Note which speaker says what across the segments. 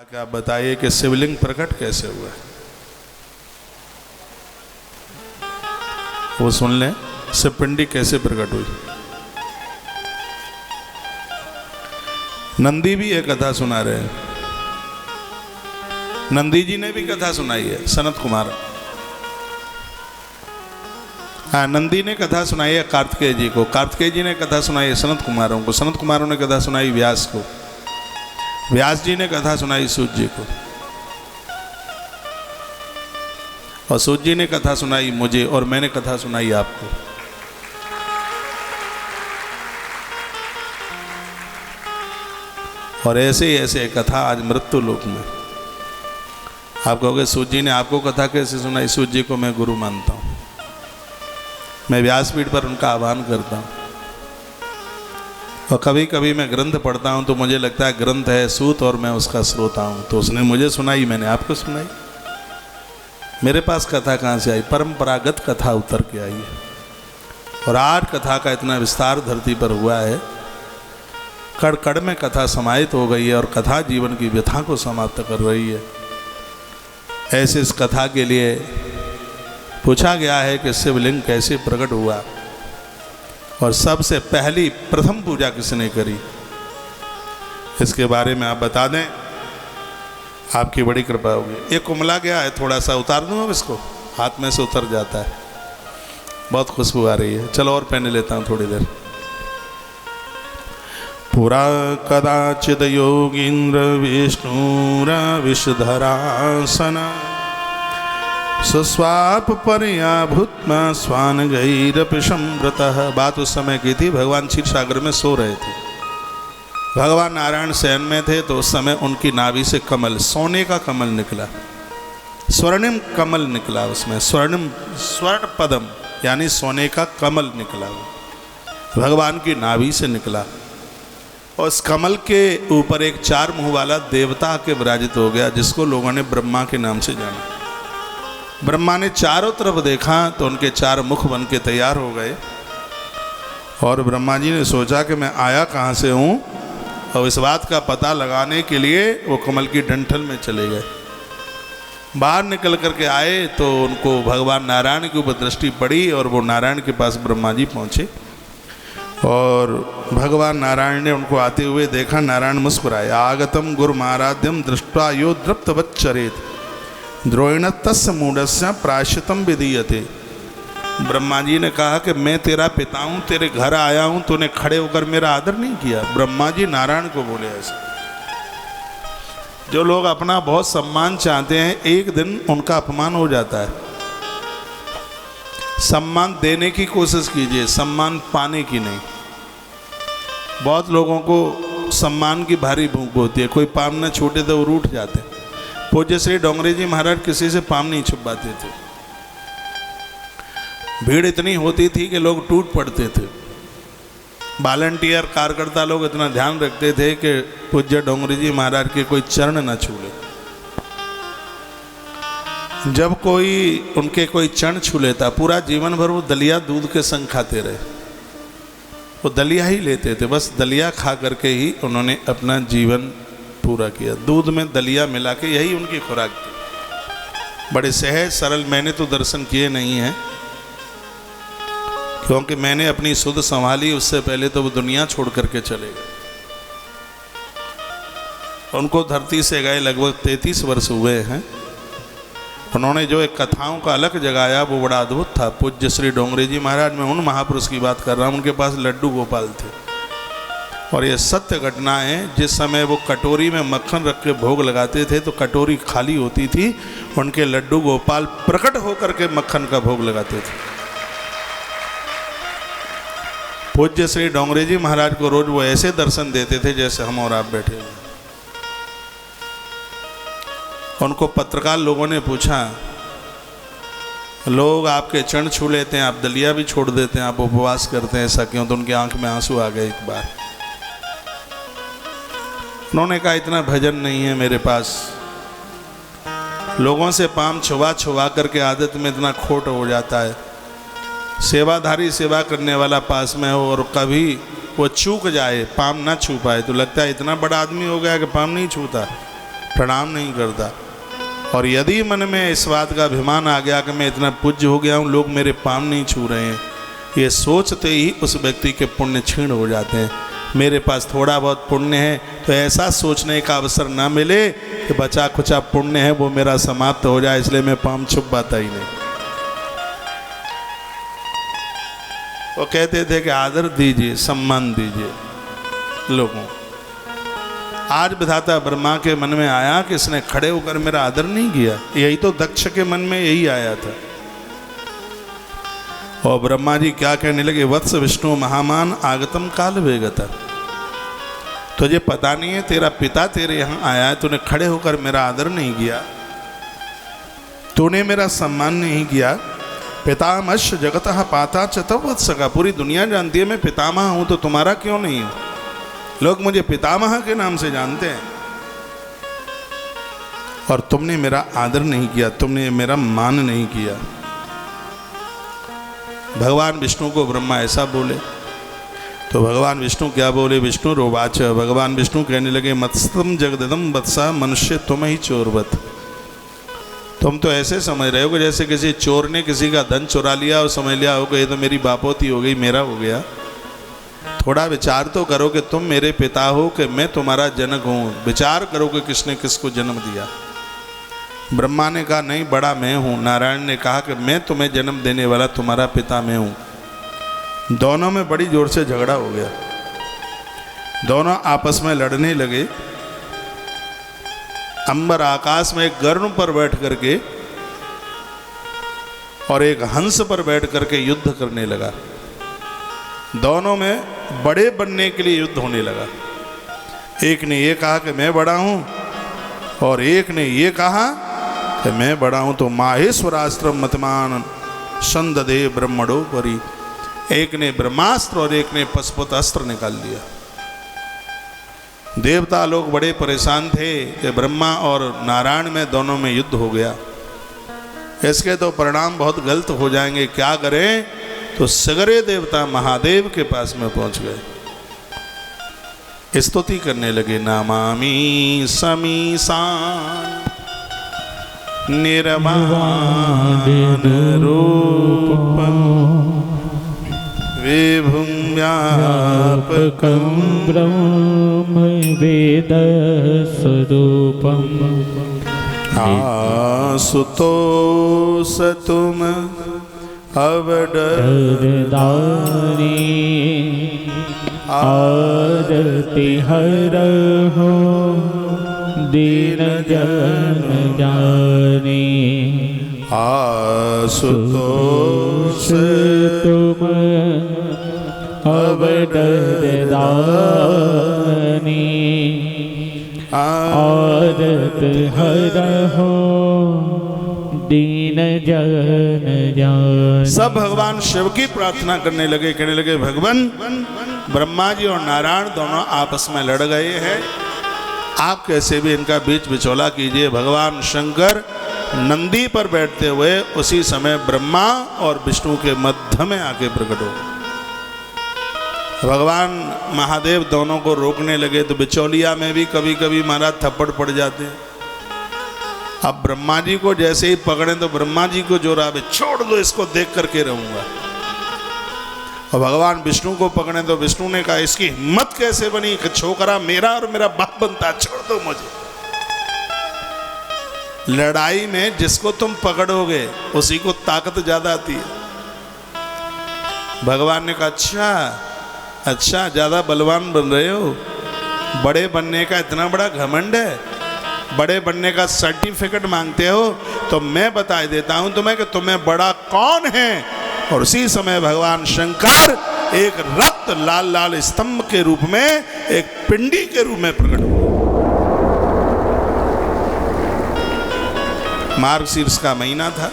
Speaker 1: कि आप बताइए कि शिवलिंग प्रकट कैसे हुआ है। वो सुन लें, शिवपिंडी कैसे प्रकट हुई। नंदी भी ये कथा सुना रहे हैं। नंदी जी ने भी कथा सुनाई है, सनत कुमार। हाँ, नंदी ने कथा सुनाई है कार्तिकेय जी को, कार्तिकेय जी ने कथा सुनाई है सनत कुमारों को, सनत कुमारों ने कथा सुनाई व्यास को, व्यास जी ने कथा सुनाई सूत जी को, और सूत जी ने कथा सुनाई मुझे, और मैंने कथा सुनाई आपको। और ऐसे ही ऐसे कथा आज मृत्यु लोक में। आप कहोगे सूत जी ने आपको कथा कैसे सुनाई? सूत जी को मैं गुरु मानता हूँ, मैं व्यासपीठ पर उनका आह्वान करता हूँ। और कभी कभी मैं ग्रंथ पढ़ता हूँ तो मुझे लगता है ग्रंथ है सूत और मैं उसका श्रोता हूँ। तो उसने मुझे सुनाई, मैंने आपको सुनाई। मेरे पास कथा कहाँ से आई? परंपरागत कथा उतर के आई है। और आज कथा का इतना विस्तार धरती पर हुआ है, कड़ कड़ में कथा समाहित हो गई है और कथा जीवन की व्यथा को समाप्त कर रही है। ऐसे इस कथा के लिए पूछा गया है कि शिवलिंग कैसे प्रकट हुआ और सबसे पहली प्रथम पूजा किसने करी, इसके बारे में आप बता दें, आपकी बड़ी कृपा होगी। ये कुमला गया है, थोड़ा सा उतार दूँ अब इसको, हाथ में से उतर जाता है, बहुत खुशबू आ रही है। चलो और पहन लेता हूँ थोड़ी देर। पुरा कदाचिद योगींद्र विष्णुरा विषधरासना सुस्वाप परया भूत्मा स्वान गैरपि संवृतः। बात उस समय की थी, भगवान क्षीर सागर में सो रहे थे। भगवान नारायण शयन में थे तो उस समय उनकी नाभि से कमल, सोने का कमल निकला, स्वर्णिम कमल निकला, उसमें स्वर्णिम, स्वर्ण पदम यानी सोने का कमल निकला, भगवान की नाभि से निकला। और उस कमल के ऊपर एक चार मुंह वाला देवता के विराजित हो गया, जिसको लोगों ने ब्रह्मा के नाम से जाना। ब्रह्मा ने चारों तरफ देखा तो उनके चार मुख बन के तैयार हो गए। और ब्रह्मा जी ने सोचा कि मैं आया कहाँ से हूँ, और इस बात का पता लगाने के लिए वो कमल की डंठल में चले गए। बाहर निकल करके आए तो उनको भगवान नारायण के ऊपर दृष्टि पड़ी और वो नारायण के पास ब्रह्मा जी पहुँचे। और भगवान नारायण ने उनको आते हुए देखा। नारायण मुस्कुराए। आगतम गुरुमाराध्यम दृष्ट्वा यो दृप्तवच्चरेत द्रोहिण तस्य मूढ़स्य प्रायश्चितम विधीयते। ब्रह्मा जी ने कहा कि मैं तेरा पिता हूँ, तेरे घर आया हूँ, तूने खड़े होकर मेरा आदर नहीं किया। ब्रह्मा जी नारायण को बोले ऐसे। जो लोग अपना बहुत सम्मान चाहते हैं, एक दिन उनका अपमान हो जाता है। सम्मान देने की कोशिश कीजिए, सम्मान पाने की नहीं। बहुत लोगों को सम्मान की भारी भूख होती है, कोई पाम न छूटे तो वो रूठ जाते हैं। पूज्य श्री डोंगरे जी महाराज किसी से पाम नहीं छुपाते थे। भीड़ इतनी होती थी कि लोग टूट पड़ते थे। वॉलंटियर कार्यकर्ता लोग इतना ध्यान रखते थे कि पूज्य डोंगरे जी महाराज के कोई चरण न छू ले। जब कोई उनके कोई चरण छू लेता, पूरा जीवन भर वो दलिया दूध के संग खाते रहे। वो दलिया ही लेते थे, बस दलिया खा करके ही उन्होंने अपना जीवन पूरा किया। दूध में दलिया मिला के, यही उनकी खुराक थी। बड़े सहज सरल। मैंने तो दर्शन किए नहीं हैं, क्योंकि मैंने अपनी सुध संभाली, उससे पहले तो वो दुनिया छोड़ करके चले गए। उनको धरती से गए लगभग 33 वर्ष हुए हैं। उन्होंने जो एक कथाओं का अलग जगाया वो बड़ा अद्भुत था। पूज्य श्री डोंगरे जी महाराज, मैं उन महापुरुष की बात कर रहा हूँ, उनके पास लड्डू गोपाल थे। और ये सत्य घटना है। जिस समय वो कटोरी में मक्खन रख के भोग लगाते थे तो कटोरी खाली होती थी, उनके लड्डू गोपाल प्रकट होकर के मक्खन का भोग लगाते थे। पूज्य श्री डोंगरे जी महाराज को रोज वो ऐसे दर्शन देते थे जैसे हम और आप बैठे हुए। उनको पत्रकार लोगों ने पूछा, लोग आपके चरण छू लेते हैं, आप दलिया भी छोड़ देते हैं, आप उपवास करते हैं, ऐसा क्यों? तो उनकी आंख में आंसू आ गए एक बार। उन्होंने कहा, इतना भजन नहीं है मेरे पास, लोगों से पाम छुआ छुआ करके आदत में इतना खोट हो जाता है। सेवाधारी सेवा करने वाला पास में हो और कभी वो चूक जाए, पाम ना छू पाए, तो लगता है इतना बड़ा आदमी हो गया कि पाम नहीं छूता। प्रणाम नहीं करता। और यदि मन में इस बात का अभिमान आ गया कि मैं इतना पूज्य हो गया हूँ, लोग मेरे पाँव नहीं छू रहे हैं, ये सोचते ही उस व्यक्ति के पुण्य क्षीण हो जाते हैं। मेरे पास थोड़ा बहुत पुण्य है तो ऐसा सोचने का अवसर ना मिले कि बचा खुचा पुण्य है वो मेरा समाप्त हो जाए, इसलिए मैं पाँव छुप पाता ही नहीं। वो कहते थे कि आदर दीजिए, सम्मान दीजिए लोगों। आज विधाता ब्रह्मा के मन में आया कि इसने खड़े होकर मेरा आदर नहीं किया। यही तो दक्ष के मन में यही आया था। और ब्रह्मा जी क्या कहने लगे, वत्स विष्णु महामान आगतम काल वेगता, तुझे पता नहीं है तेरा पिता तेरे यहाँ आया है, तूने खड़े होकर मेरा आदर नहीं किया, तूने मेरा सम्मान नहीं किया। पितामह जगतः पाता चतुर्वत्स का, पूरी दुनिया जानती है मैं पितामह हूँ, तो तुम्हारा क्यों नहीं हूँ? लोग मुझे पितामह के नाम से जानते हैं और तुमने मेरा आदर नहीं किया, तुमने मेरा मान नहीं किया। भगवान विष्णु को ब्रह्मा ऐसा बोले तो भगवान विष्णु क्या बोले, विष्णु रोवाच, भगवान विष्णु कहने लगे, मत्स्तम जगदम वत्सा मनुष्य तुम ही चोरवत। तुम तो ऐसे समझ रहे हो कि जैसे किसी चोर ने किसी का धन चुरा लिया और समझ लिया हो कि ये तो मेरी बापोती हो गई, मेरा हो गया। थोड़ा विचार तो करो कि तुम मेरे पिता हो कि मैं तुम्हारा जनक हूँ। विचार करो कि किसने किसको जन्म दिया। ब्रह्मा ने कहा नहीं, बड़ा मैं हूँ। नारायण ने कहा कि मैं तुम्हें जन्म देने वाला तुम्हारा पिता मैं हूँ। दोनों में बड़ी जोर से झगड़ा हो गया, दोनों आपस में लड़ने लगे। अंबर आकाश में एक गरुड़ पर बैठ करके और एक हंस पर बैठ करके युद्ध करने लगा। दोनों में बड़े बनने के लिए युद्ध होने लगा। एक ने ये कहा कि मैं बड़ा हूँ और एक ने ये कहा कि मैं बड़ा हूँ। तो माहेश्वरास्त्र मतमान संददे ब्रह्मणो परी, एक ने ब्रह्मास्त्र और एक ने पशुपत अस्त्र निकाल लिया। देवता लोग बड़े परेशान थे कि ब्रह्मा और नारायण में दोनों में युद्ध हो गया, इसके तो परिणाम बहुत गलत हो जाएंगे, क्या करें? तो सगरे देवता महादेव के पास में पहुंच गए, स्तुति करने लगे। नामामि समीसान निर्वाण रूपम विभुं व्यापकं
Speaker 2: ब्रह्म वेद स्वरूपम
Speaker 1: आसुतोष तुम
Speaker 2: अवडरदारी आरति हरहो दीन जन जानी।
Speaker 1: आसुतोष
Speaker 2: तुम अवडरदानी आरत हरहो दीन जन जानी।
Speaker 1: सब भगवान शिव की प्रार्थना करने लगे, कहने लगे भगवान ब्रह्मा जी और नारायण दोनों आपस में लड़ गए हैं, आप कैसे भी इनका बीच बिचौला कीजिए। भगवान शंकर नंदी पर बैठते हुए उसी समय ब्रह्मा और विष्णु के मध्य में आके प्रकट हो। भगवान महादेव दोनों को रोकने लगे तो बिचौलिया में भी कभी कभी महाराज थप्पड़ पड़ जाते हैं। अब ब्रह्मा जी को जैसे ही पकड़े तो ब्रह्मा जी को जोर आवे, छोड़ दो इसको, देख करके रहूंगा। और भगवान विष्णु को पकड़े तो विष्णु ने कहा इसकी हिम्मत कैसे बनी कि छोकरा मेरा और मेरा बाप बनता, छोड़ दो मुझे। लड़ाई में जिसको तुम पकड़ोगे उसी को ताकत ज्यादा आती है। भगवान ने कहा अच्छा ज्यादा बलवान बन रहे हो, बड़े बनने का इतना बड़ा घमंड है, बड़े बनने का सर्टिफिकेट मांगते हो, तो मैं बता देता हूं तुम्हें कि तुम्हें बड़ा कौन है। और उसी समय भगवान शंकर एक रक्त लाल लाल स्तंभ के रूप में, एक पिंडी के रूप में प्रकट हुए। मार्गशीर्ष का महीना था,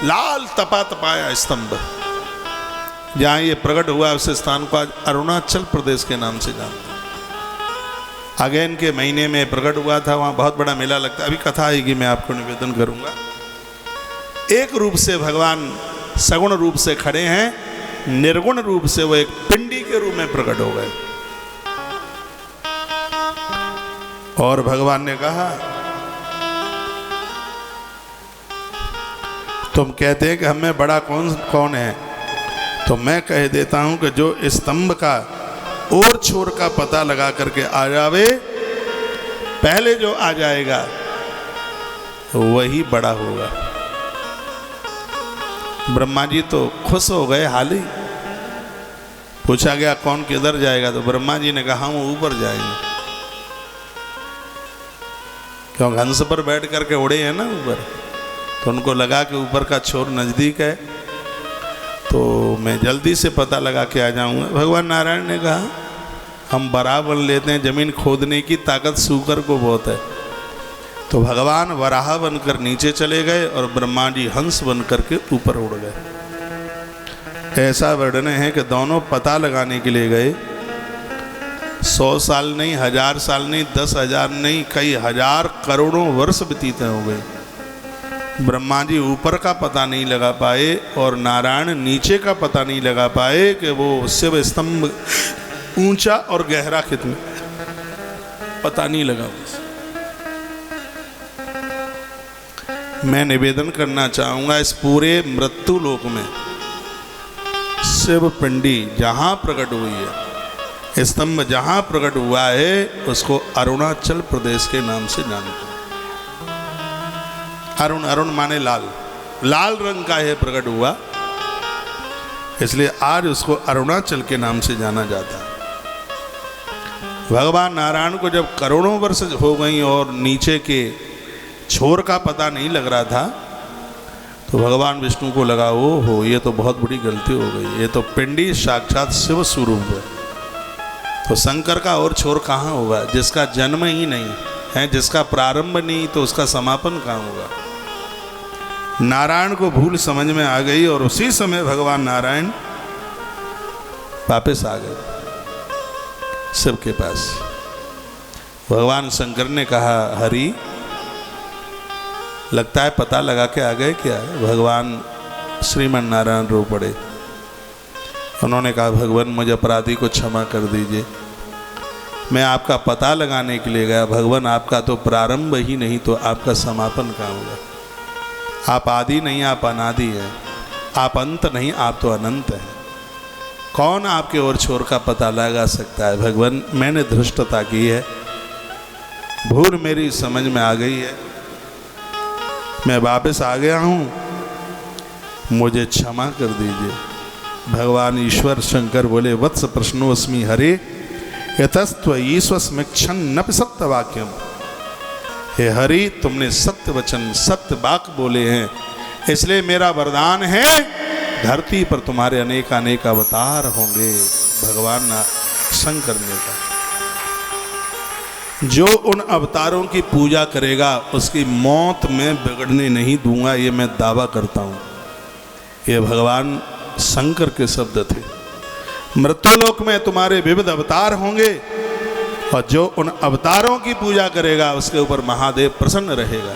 Speaker 1: लाल तपा तपाया स्तंभ जहां ये प्रकट हुआ उस स्थान को आज अरुणाचल प्रदेश के नाम से जानते हैं। अगेन के महीने में प्रकट हुआ था, वहाँ बहुत बड़ा मेला लगता है। अभी कथा आएगी, मैं आपको निवेदन करूँगा। एक रूप से भगवान सगुण रूप से खड़े हैं, निर्गुण रूप से वो एक पिंडी के रूप में प्रकट हो गए। और भगवान ने कहा, तुम कहते हैं कि हमें बड़ा कौन है, तो मैं कह देता हूं कि जो स्तंभ का और छोर का पता लगा करके आ जावे, पहले जो आ जाएगा वही बड़ा होगा। ब्रह्मा जी तो खुश हो गए। हाल ही पूछा गया कौन किधर जाएगा, तो ब्रह्मा जी ने कहा हम ऊपर जाएंगे, क्यों हंस पर बैठ करके उड़े हैं ना ऊपर, तो उनको लगा कि ऊपर का छोर नज़दीक है, तो मैं जल्दी से पता लगा के आ जाऊंगा। भगवान नारायण ने कहा हम बराबर लेते हैं, जमीन खोदने की ताकत सूकर को बहुत है। तो भगवान वराह बनकर नीचे चले गए और ब्रह्मा जी हंस बनकर के ऊपर उड़ गए। ऐसा वर्णन है कि दोनों पता लगाने के लिए गए, 100 साल नहीं, 1000 साल नहीं, 10,000 नहीं, कई हजार करोड़ों वर्ष व्यतीत हो गए। ब्रह्मा जी ऊपर का पता नहीं लगा पाए और नारायण नीचे का पता नहीं लगा पाए कि वो शिव स्तंभ ऊंचा और गहरा कितना, पता नहीं लगा। मैं निवेदन करना चाहूंगा, इस पूरे मृत्यु लोक में शिव पिंडी जहां प्रकट हुई है, स्तंभ जहां प्रकट हुआ है, उसको अरुणाचल प्रदेश के नाम से जानते हैं। अरुण, अरुण माने लाल, लाल रंग का है प्रकट हुआ, इसलिए आज उसको अरुणाचल के नाम से जाना जाता है। भगवान नारायण को जब करोड़ों वर्ष हो गई और नीचे के छोर का पता नहीं लग रहा था, तो भगवान विष्णु को लगा हो ये तो बहुत बड़ी गलती हो गई, ये तो पिंडी साक्षात शिव स्वरूप है, तो शंकर का और छोर कहाँ होगा, जिसका जन्म ही नहीं है, जिसका प्रारंभ नहीं, तो उसका समापन कहाँ होगा। नारायण को भूल समझ में आ गई और उसी समय भगवान नारायण वापस आ गए शिव के पास। भगवान शंकर ने कहा हरि, लगता है पता लगा के आ गए क्या। भगवान श्रीमन नारायण रो पड़े। उन्होंने कहा भगवान मुझे अपराधी को क्षमा कर दीजिए, मैं आपका पता लगाने के लिए गया, भगवान आपका तो प्रारंभ ही नहीं, तो आपका समापन कहाँ होगा। आप आदि नहीं, आप अनादि हैं, आप अंत नहीं, आप तो अनंत हैं। कौन आपके और छोर का पता लगा सकता है। भगवान मैंने धृष्टता की है, भूल मेरी समझ में आ गई है, मैं वापस आ गया हूँ, मुझे क्षमा कर दीजिए। भगवान ईश्वर शंकर बोले वत्स प्रश्नोस्मि हरे यतस्त्व ईश्वस्मिक्षण नपि सत्य वाक्यम। हे हरि, तुमने सत्य वचन सत्य वाक बोले हैं, इसलिए मेरा वरदान है धरती पर तुम्हारे अनेक अनेक अवतार होंगे। भगवान शंकर ने कहा जो उन अवतारों की पूजा करेगा उसकी मौत में बिगड़ने नहीं दूंगा, ये मैं दावा करता हूँ। ये भगवान शंकर के शब्द थे। मृत्युलोक में तुम्हारे विविध अवतार होंगे और जो उन अवतारों की पूजा करेगा उसके ऊपर महादेव प्रसन्न रहेगा।